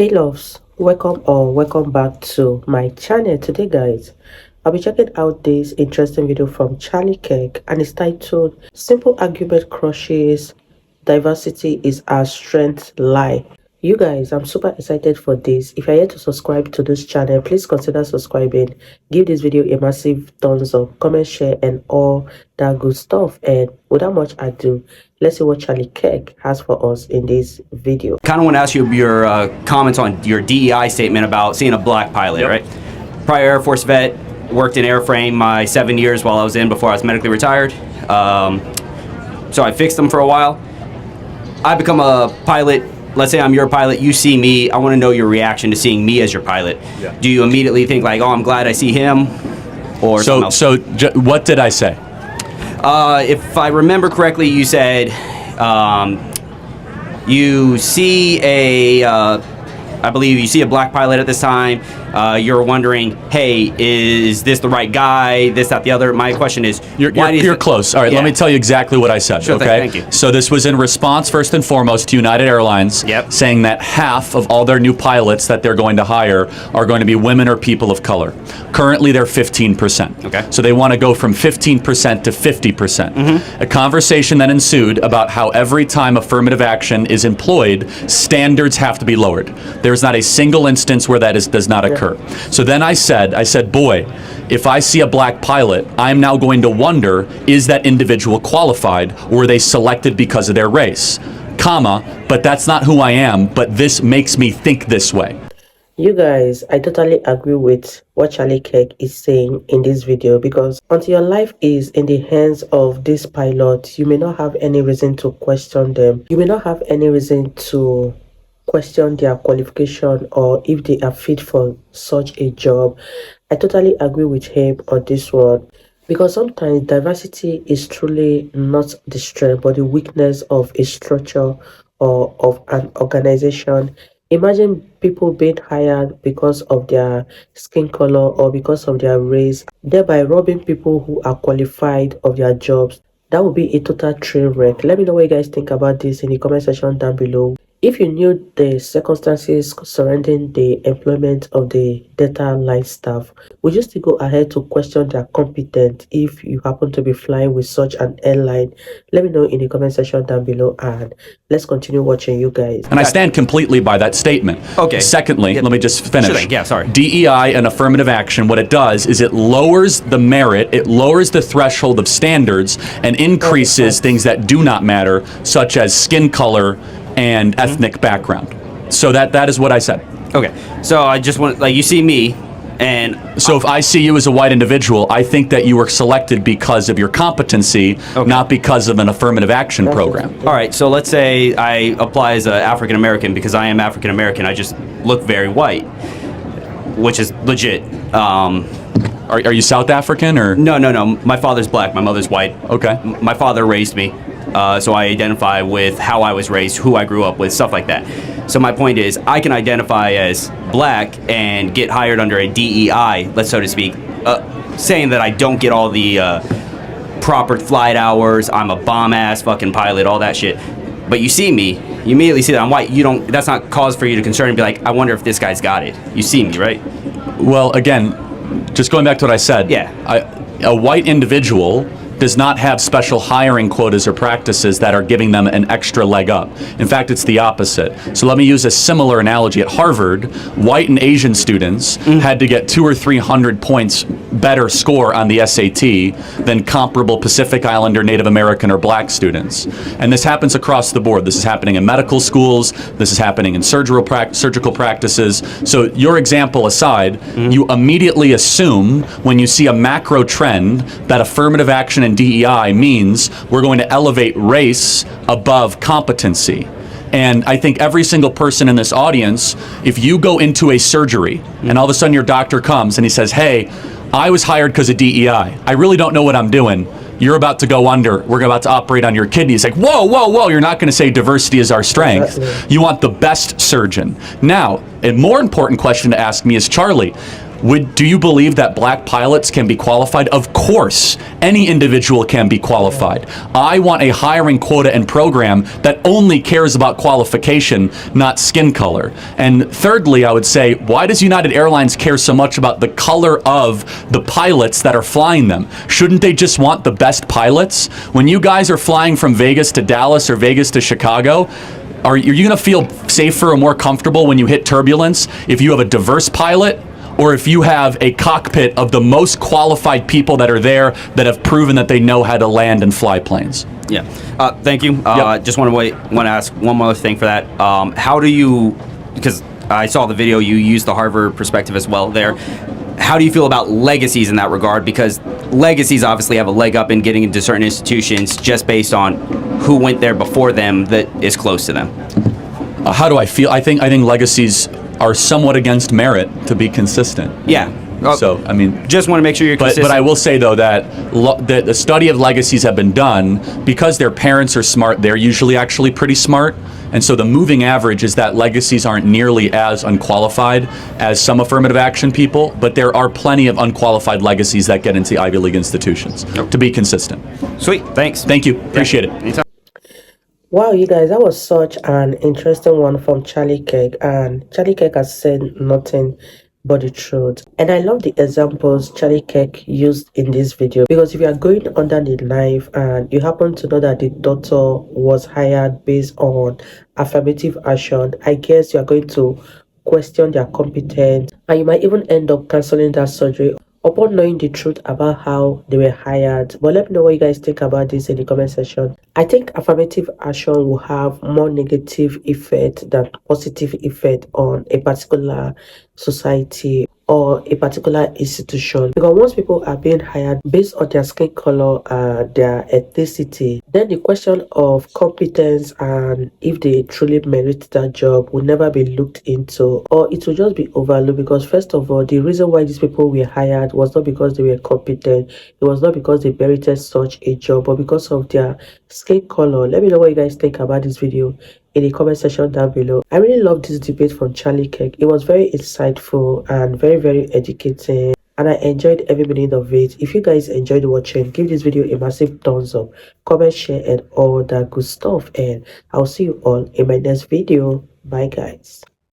Hey loves, welcome back to my channel. Today guys, I'll be checking out this interesting video from Charlie Kirk, and it's titled Simple Argument Crushes Diversity is Our Strength Lie. You guys, I'm super excited for this. If you're yet to subscribe to this channel, please consider subscribing. Give this video a massive thumbs up, comment, share, and all that good stuff. And without much ado, let's see what Charlie Kirk has for us in this video. Kind of want to ask you your comments on your DEI statement about seeing a black pilot, right? Prior Air Force vet, worked in airframe my 7 years while I was in before I was medically retired. So I fixed them for a while. I become a pilot. Let's say I'm your pilot, you see me, I want to know your reaction to seeing me as your pilot. Yeah. Do you immediately think like, oh, I'm glad I see him? Or what did I say? If I remember correctly, you said you see I believe you see a black pilot at this time. You're wondering, hey, is this the right guy? This, that, the other. My question is, you're close. All right, Let me tell you exactly what I said. Sure, okay, thank you. So this was in response, first and foremost, to United Airlines, saying that half of all their new pilots that they're going to hire are going to be women or people of color. Currently, they're 15%. Okay. So they want to go from 15% to 50%. Mm-hmm. A conversation then ensued about how every time affirmative action is employed, standards have to be lowered. There's not a single instance where that does not occur. So then I said, boy, if I see a black pilot, I'm now going to wonder, is that individual qualified, or were they selected because of their race? But that's not who I am, but this makes me think this way. You guys, I totally agree with what Charlie Kirk is saying in this video, because until your life is in the hands of this pilot, you may not have any reason to question them. You may not have any reason to question their qualification or if they are fit for such a job. I totally agree with him on this one, because sometimes diversity is truly not the strength but the weakness of a structure or of an organization. Imagine people being hired because of their skin color or because of their race, thereby robbing people who are qualified of their jobs. That would be a total train wreck. Let me know what you guys think about this in the comment section down below. If you knew the circumstances surrounding the employment of the data line staff, would you still go ahead to question their competence if you happen to be flying with such an airline? Let me know in the comment section down below, and let's continue watching, you guys. And I stand completely by that statement. Okay. Secondly, let me just finish. Sure, yeah, sorry. DEI and affirmative action, what it does is it lowers the merit, it lowers the threshold of standards, and increases things that do not matter, such as skin color and ethnic background. So that is what I said. Okay. So I just want, like, you see me, and so if I see you as a white individual, I think that you were selected because of your competency, not because of an affirmative action program. All right. So let's say I apply as an African American because I am African American. I just look very white, which is legit. Are you South African or? No. My father's black. My mother's white. Okay. My father raised me. So I identify with how I was raised, who I grew up with, stuff like that. So my point is, I can identify as black and get hired under a DEI, let's so to speak, saying that I don't get all the proper flight hours, I'm a bomb-ass fucking pilot, all that shit. But you see me, you immediately see that I'm white. You don't. That's not cause for you to concern and be like, I wonder if this guy's got it. You see me, right? Well, again, just going back to what I said. Yeah. A white individual does not have special hiring quotas or practices that are giving them an extra leg up. In fact, it's the opposite. So let me use a similar analogy. At Harvard, white and Asian students had to get 200 or 300 points better score on the SAT than comparable Pacific Islander, Native American, or black students. And this happens across the board. This is happening in medical schools. This is happening in surgical practices. So your example aside, you immediately assume when you see a macro trend that affirmative action and DEI means we're going to elevate race above competency. And I think every single person in this audience, if you go into a surgery and all of a sudden your doctor comes and he says, hey, I was hired because of DEI. I really don't know what I'm doing. You're about to go under. We're about to operate on your kidney. It's like, whoa. You're not going to say diversity is our strength. You want the best surgeon. Now, a more important question to ask me is, Charlie, Do you believe that black pilots can be qualified? Of course, any individual can be qualified. I want a hiring quota and program that only cares about qualification, not skin color. And thirdly, I would say, why does United Airlines care so much about the color of the pilots that are flying them? Shouldn't they just want the best pilots? When you guys are flying from Vegas to Dallas or Vegas to Chicago, are you going to feel safer or more comfortable when you hit turbulence if you have a diverse pilot, or if you have a cockpit of the most qualified people that are there that have proven that they know how to land and fly planes? Yeah. Thank you. Yep. Just want to ask one more thing for that. How do you, because I saw the video, you used the Harvard perspective as well there. How do you feel about legacies in that regard? Because legacies obviously have a leg up in getting into certain institutions just based on who went there before them that is close to them. How do I feel? I think legacies are somewhat against merit, to be consistent. Yeah. So, I mean, just want to make sure you're consistent. But I will say, though, that the study of legacies have been done because their parents are smart. They're usually actually pretty smart. And so the moving average is that legacies aren't nearly as unqualified as some affirmative action people, but there are plenty of unqualified legacies that get into Ivy League institutions, to be consistent. Sweet. Thanks. Thank you. Appreciate it. Anytime. Wow, you guys, that was such an interesting one from Charlie Kirk, and Charlie Kirk has said nothing but the truth. And I love the examples Charlie Kirk used in this video, because if you are going under the knife and you happen to know that the doctor was hired based on affirmative action, I guess you are going to question their competence, and you might even end up canceling that surgery upon knowing the truth about how they were hired. But let me know what you guys think about this in the comment section. I think affirmative action will have more negative effect than positive effect on a particular society or a particular institution, because once people are being hired based on their skin color and their ethnicity, then the question of competence and if they truly merit that job will never be looked into, or it will just be overlooked. Because first of all, the reason why these people were hired was not because they were competent, it was not because they merited such a job, but because of their skin color. Let me know what you guys think about this video in the comment section down below. I really love this debate from Charlie Kirk. It was very insightful and very educating, and I enjoyed every minute of it. If you guys enjoyed watching, give this video a massive thumbs up, comment, share, and all that good stuff, and I'll see you all in my next video. Bye guys.